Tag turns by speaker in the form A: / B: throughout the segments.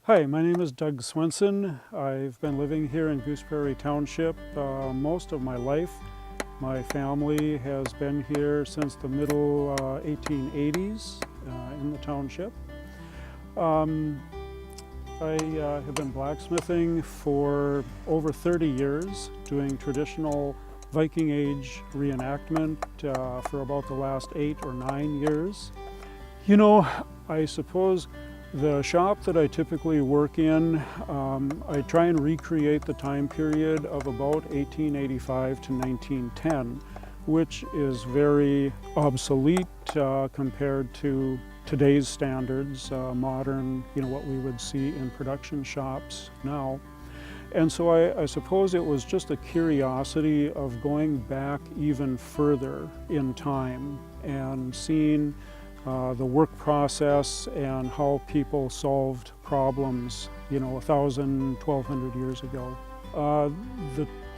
A: Hi, my name is Doug Swenson. I've been living here in Goose Prairie Township most of my life. My family has been here since the middle 1880s in the township. I have been blacksmithing for over 30 years, doing traditional Viking Age reenactment for about the last 8 or 9 years. You know, I suppose the shop that I typically work in, I try and recreate the time period of about 1885 to 1910, which is very obsolete compared to today's standards, modern, what we would see in production shops now. And so I suppose it was just a curiosity of going back even further in time and seeing the work process and how people solved problems, 1,000, 1,200 years ago.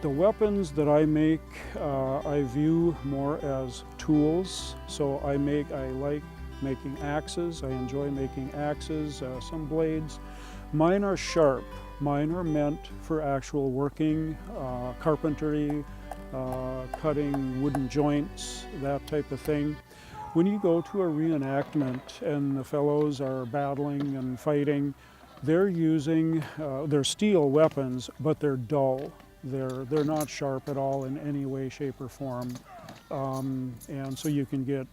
A: The weapons that I make, I view more as tools. So I like making axes. I enjoy making axes, some blades. Mine are sharp. Mine are meant for actual working, carpentry, cutting wooden joints, that type of thing. When you go to a reenactment and the fellows are battling and fighting, they're using their steel weapons, but they're dull. They're not sharp at all in any way, shape, or form. And so you can get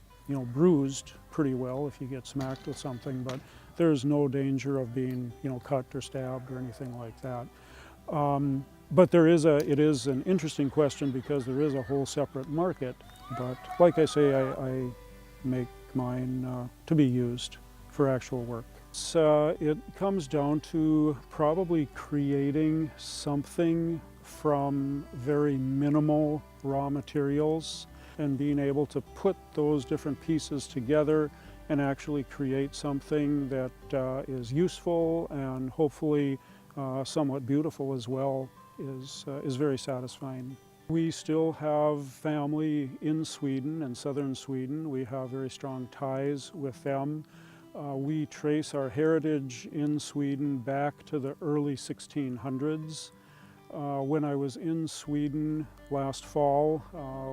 A: bruised pretty well if you get smacked with something, but there's no danger of being cut or stabbed or anything like that. But it is an interesting question because there is a whole separate market. But like I say, I make mine to be used for actual work. So it comes down to probably creating something from very minimal raw materials and being able to put those different pieces together and actually create something that is useful and hopefully somewhat beautiful as well is very satisfying. We still have family in Sweden, in southern Sweden. We have very strong ties with them. We trace our heritage in Sweden back to the early 1600s. When I was in Sweden last fall,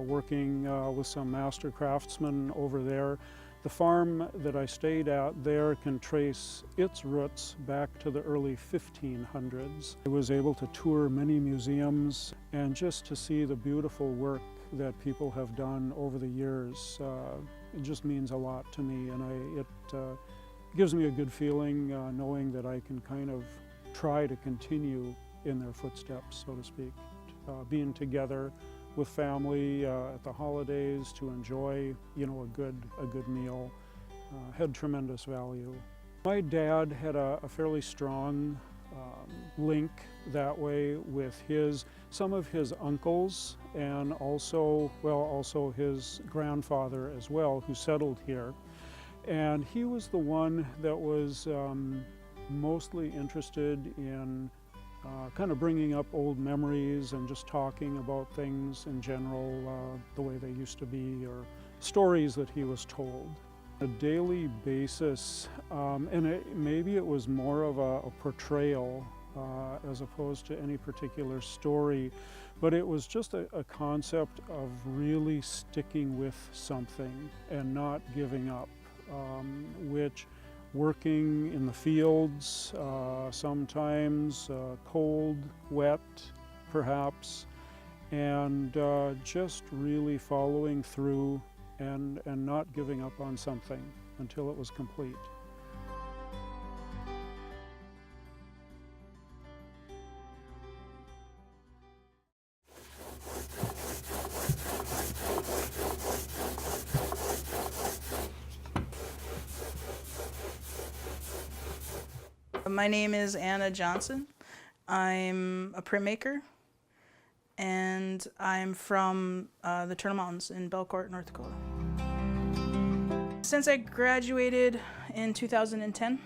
A: working with some master craftsmen over there, the farm that I stayed at there can trace its roots back to the early 1500s. I was able to tour many museums and just to see the beautiful work that people have done over the years. It just means a lot to me, and it gives me a good feeling knowing that I can kind of try to continue in their footsteps, so to speak, being together with family at the holidays to enjoy, a good meal, had tremendous value. My dad had a fairly strong link that way with some of his uncles and also his grandfather as well, who settled here. And he was the one that was mostly interested in kind of bringing up old memories and just talking about things in general, the way they used to be, or stories that he was told. On a daily basis, and maybe it was more of a portrayal as opposed to any particular story, but it was just a concept of really sticking with something and not giving up, which working in the fields, sometimes cold, wet, perhaps, and just really following through and not giving up on something until it was complete.
B: My name is Anna Johnson. I'm a printmaker, and I'm from the Turtle Mountains in Belcourt, North Dakota. Since I graduated in 2010,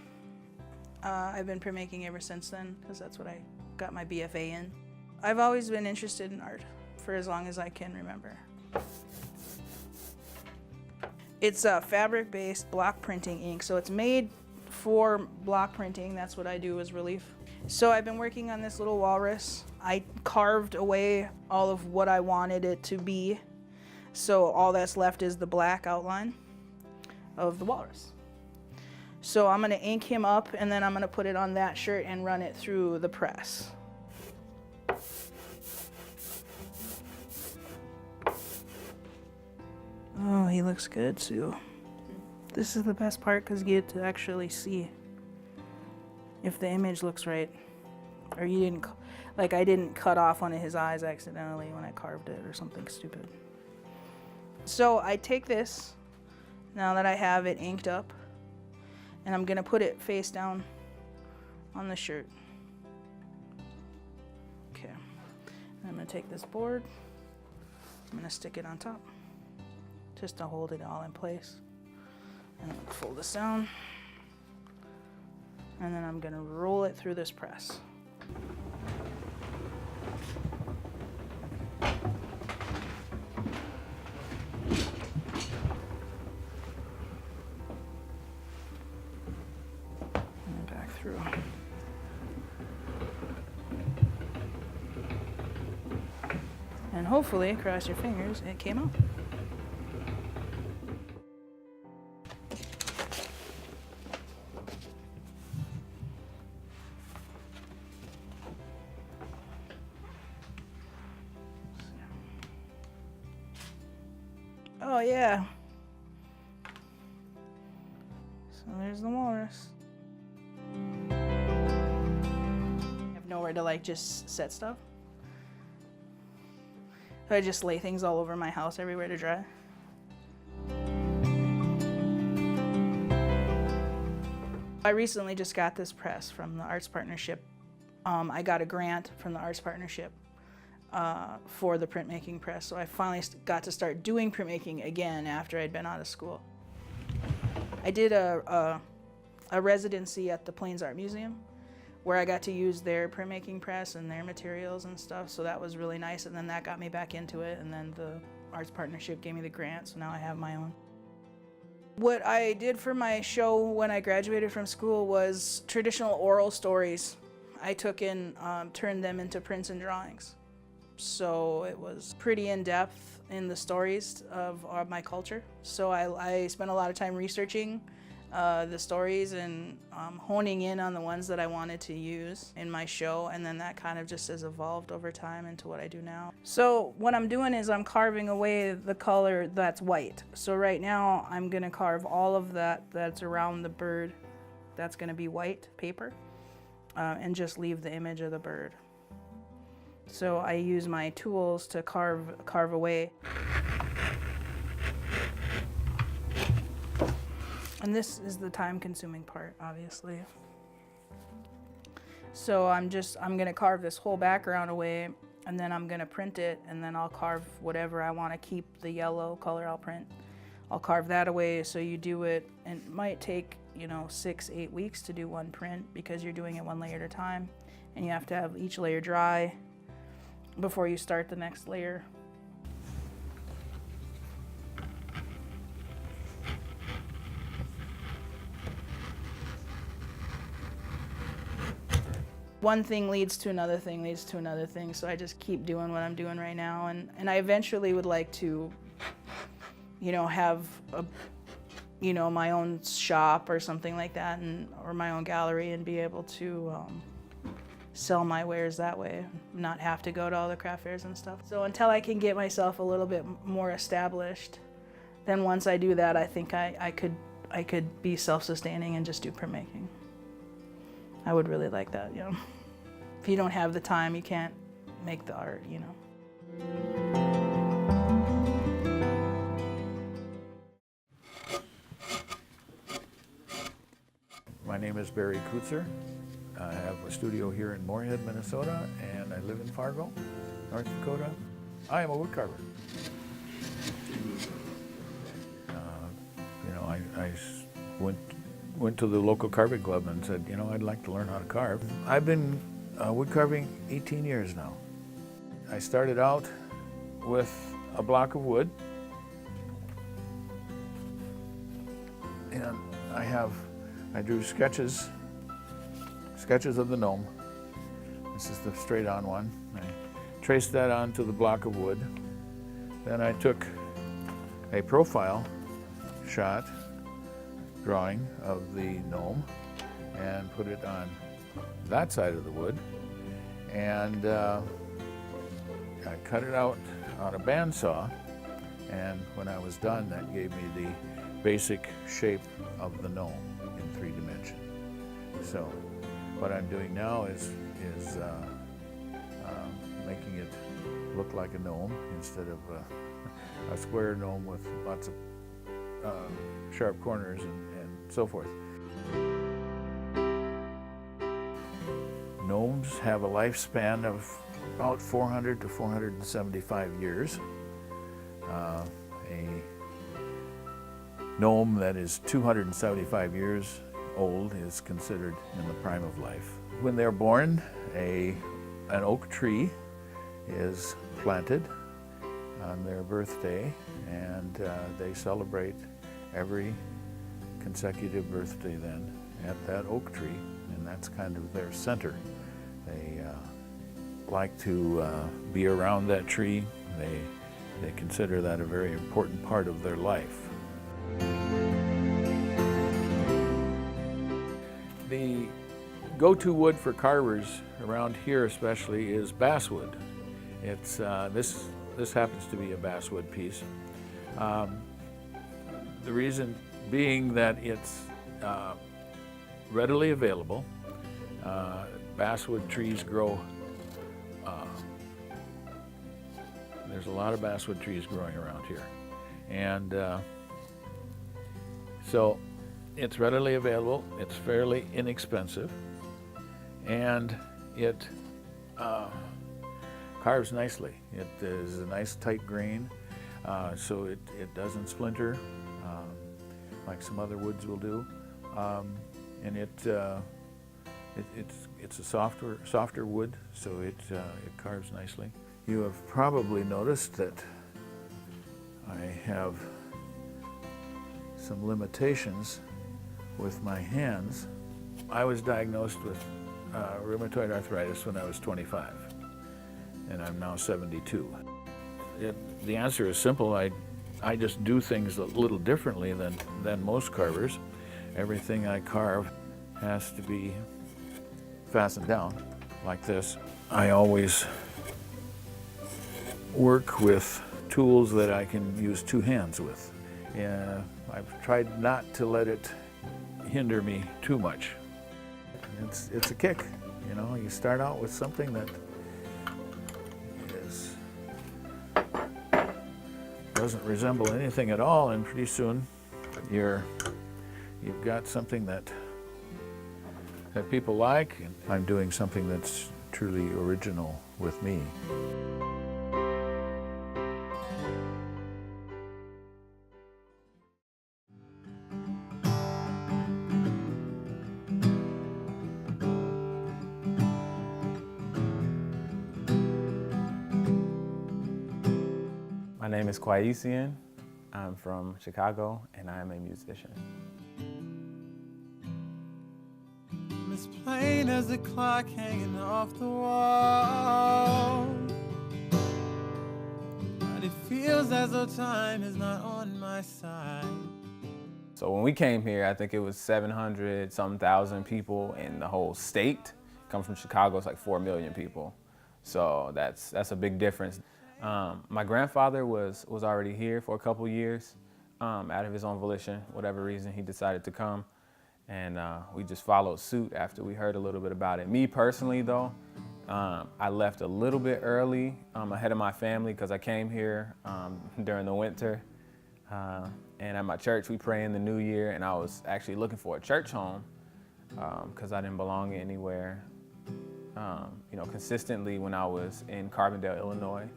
B: I've been printmaking ever since then, because that's what I got my BFA in. I've always been interested in art for as long as I can remember. It's a fabric-based block printing ink, so it's made For block printing, that's what I do as relief. So I've been working on this little walrus. I carved away all of what I wanted it to be. So all that's left is the black outline of the walrus. So I'm gonna ink him up and then I'm gonna put it on that shirt and run it through the press. Oh, he looks good too. This is the best part because you get to actually see if the image looks right. Or you didn't, like I didn't cut off one of his eyes accidentally when I carved it or something stupid. So I take this, now that I have it inked up, and I'm gonna put it face down on the shirt. Okay, and I'm gonna take this board, I'm gonna stick it on top, just to hold it all in place. And I'm gonna fold this down, and then I'm gonna roll it through this press. And back through. And hopefully, cross your fingers, it came out. Oh yeah. So there's the walrus. I have nowhere to like just set stuff. So I just lay things all over my house everywhere to dry. I recently just got this press from the Arts Partnership. I got a grant from the Arts Partnership for the printmaking press. So I finally got to start doing printmaking again after I'd been out of school. I did a residency at the Plains Art Museum where I got to use their printmaking press and their materials and stuff. So that was really nice. And then that got me back into it. And then the Arts Partnership gave me the grant. So now I have my own. What I did for my show when I graduated from school was traditional oral stories. I took and turned them into prints and drawings. So it was pretty in-depth in the stories of my culture. So I spent a lot of time researching the stories and honing in on the ones that I wanted to use in my show, and then that kind of just has evolved over time into what I do now. So what I'm doing is I'm carving away the color that's white. So right now I'm gonna carve all of that's around the bird. That's gonna be white paper, and just leave the image of the bird. So I use my tools to carve away. And this is the time-consuming part, obviously. So I'm gonna carve this whole background away, and then I'm gonna print it, and then I'll carve whatever I wanna keep. The yellow color I'll print. I'll carve that away, so you do it, and it might take, 6-8 weeks to do one print because you're doing it one layer at a time, and you have to have each layer dry before you start the next layer. One thing leads to another thing, leads to another thing, so I just keep doing what I'm doing right now, and I eventually would like to, have my own shop or something like that, or my own gallery, and be able to sell my wares that way, not have to go to all the craft fairs and stuff. So until I can get myself a little bit more established, then once I do that, I think I could be self-sustaining and just do printmaking. I would really like that, If you don't have the time, you can't make the art,
C: My name is Barry Kreutzer. I have a studio here in Moorhead, Minnesota, and I live in Fargo, North Dakota. I am a woodcarver. I went to the local carving club and said, I'd like to learn how to carve. I've been wood carving 18 years now. I started out with a block of wood, and I have I drew sketches of the gnome. This is the straight-on one. I traced that onto the block of wood. Then I took a profile shot drawing of the gnome and put it on that side of the wood. And I cut it out on a bandsaw. And when I was done, that gave me the basic shape of the gnome in 3 dimensions. So what I'm doing now is making it look like a gnome instead of a square gnome with lots of sharp corners and so forth. Gnomes have a lifespan of about 400 to 475 years. A gnome that is 275 years old is considered in the prime of life. When they're born, an oak tree is planted on their birthday, and they celebrate every consecutive birthday then at that oak tree, and that's kind of their center. They like to be around that tree. They consider that a very important part of their life. The go-to wood for carvers around here especially is basswood. It's this happens to be a basswood piece. The reason being that it's readily available. Basswood trees grow. There's a lot of basswood trees growing around here, and so it's readily available. It's fairly inexpensive, and it carves nicely. It is a nice tight grain, so it doesn't splinter like some other woods will do, and it's a softer wood, so it carves nicely. You have probably noticed that I have some limitations with my hands. I was diagnosed with rheumatoid arthritis when I was 25, and I'm now 72. The answer is simple. I just do things a little differently than most carvers. Everything I carve has to be fastened down like this. I always work with tools that I can use 2 hands with. I've tried not to let it hinder me too much. It's a kick, you know. You start out with something that doesn't resemble anything at all, and pretty soon you've got something that people like, and I'm doing something that's truly original with me.
D: My name is Kwaisian. I'm from Chicago, and I am a musician.
E: As plain as the clock hanging off the wall, but it feels as though time is not on my side.
D: So when we came here, I think it was 700-some thousand people in the whole state. Come from Chicago, it's like 4 million people. So that's a big difference. My grandfather was already here for a couple years, out of his own volition, whatever reason he decided to come. And we just followed suit after we heard a little bit about it. Me personally though, I left a little bit early, ahead of my family, because I came here during the winter. And at my church, we pray in the new year, and I was actually looking for a church home because I didn't belong anywhere, consistently when I was in Carbondale, Illinois.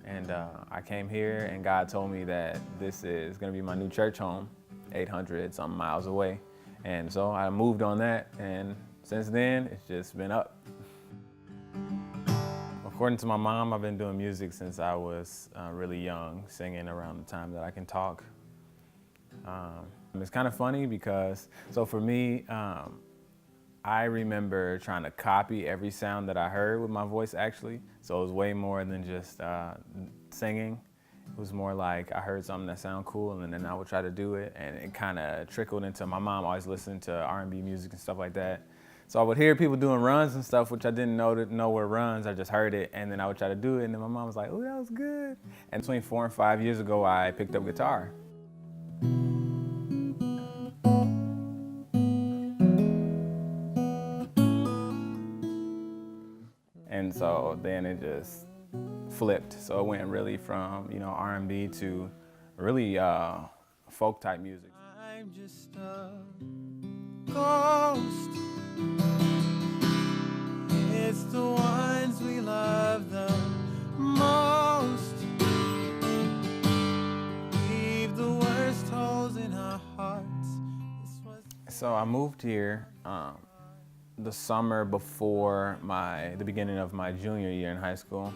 D: And I came here, and God told me that this is going to be my new church home, 800-something miles away. And so I moved on that, and since then, it's just been up. According to my mom, I've been doing music since I was really young, singing around the time that I can talk. It's kind of funny because, so for me, I remember trying to copy every sound that I heard with my voice actually. So it was way more than just singing. It was more like I heard something that sounded cool and then I would try to do it, and it kind of trickled into, my mom always listened to R&B music and stuff like that. So I would hear people doing runs and stuff, which I didn't know were runs. I just heard it, and then I would try to do it, and then my mom was like, "Oh, that was good." And between 4 and 5 years ago, I picked up guitar. And so then it just flipped. So it went really from, you know, R&B to really folk type music.
E: I'm just a ghost. It's the ones we love the most. Leave the worst holes in our hearts.
D: So I moved here the summer before the beginning of my junior year in high school.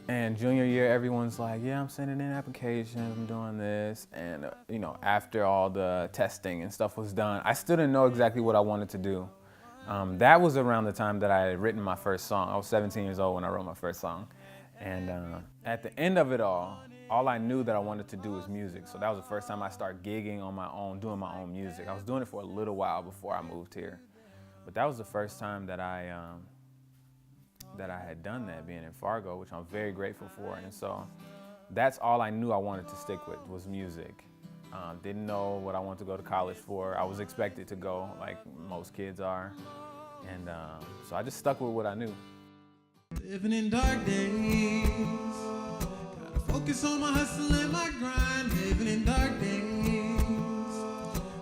D: And junior year, everyone's like, yeah, I'm sending in applications, I'm doing this. And you know, after all the testing and stuff was done, I still didn't know exactly what I wanted to do. That was around the time that I had written my first song. I was 17 years old when I wrote my first song. And at the end of it all I knew that I wanted to do was music. So that was the first time I started gigging on my own, doing my own music. I was doing it for a little while before I moved here. But that was the first time that I had done that, being in Fargo, which I'm very grateful for. And so that's all I knew I wanted to stick with, was music. Didn't know what I wanted to go to college for. I was expected to go, like most kids are. And so I just stuck with what I knew.
E: Living in dark days, gotta focus on my hustle and my grind. Living in dark days,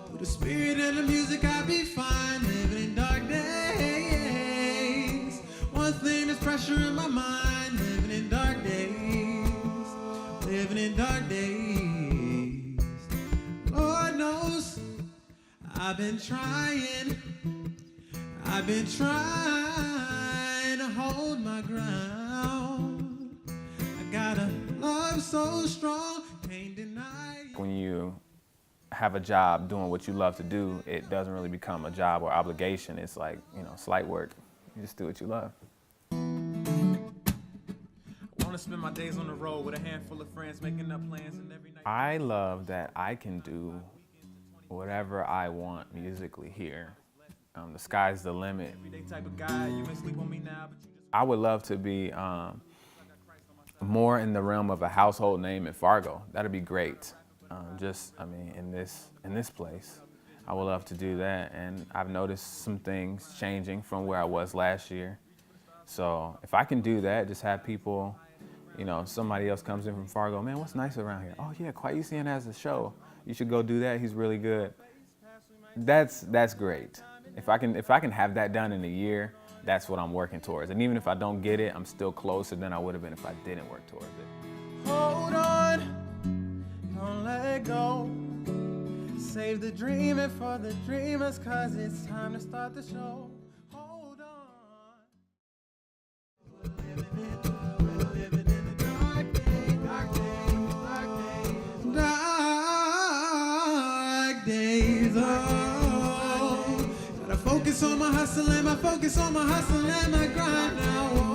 E: with the spirit and the music I'll be fine. Living in dark days, one thing is pressure in my mind. Living in dark days, living in dark days. Lord knows I've been trying to hold my ground. I got a love so strong, can't deny.
D: When you have a job doing what you love to do, it doesn't really become a job or obligation. It's like, you know, slight work. You just do what you love.
E: I wanna spend my days on the road with a handful of friends, making up plans, and every night.
D: I love that I can do whatever I want musically here. The sky's the limit.
E: Type of guy, you may sleep on me now, but you just...
D: I would love to be more in the realm of a household name in Fargo. That'd be great. In this place, I would love to do that. And I've noticed some things changing from where I was last year. So if I can do that, just have people, you know, somebody else comes in from Fargo, man, what's nice around here? Oh yeah, Quiet UCN has a show. You should go do that. He's really good. That's great. If I can have that done in a year, that's what I'm working towards. And even if I don't get it, I'm still closer than I would have been if I didn't work towards it.
E: Hold on, don't let go. Save the dreaming for the dreamers, 'cause it's time to start the show. Hold on. We're living in the dark days, dark days, dark days, oh. Gotta focus on my hustle and my focus on my hustle and my grind now.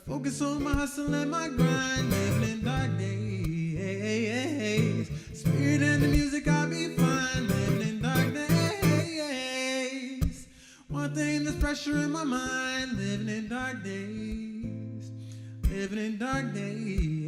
E: Focus on my hustle and my grind, living in dark days. Spirit and the music, I'll be fine, living in dark days. One thing, there's pressure in my mind, living in dark days, living in dark days.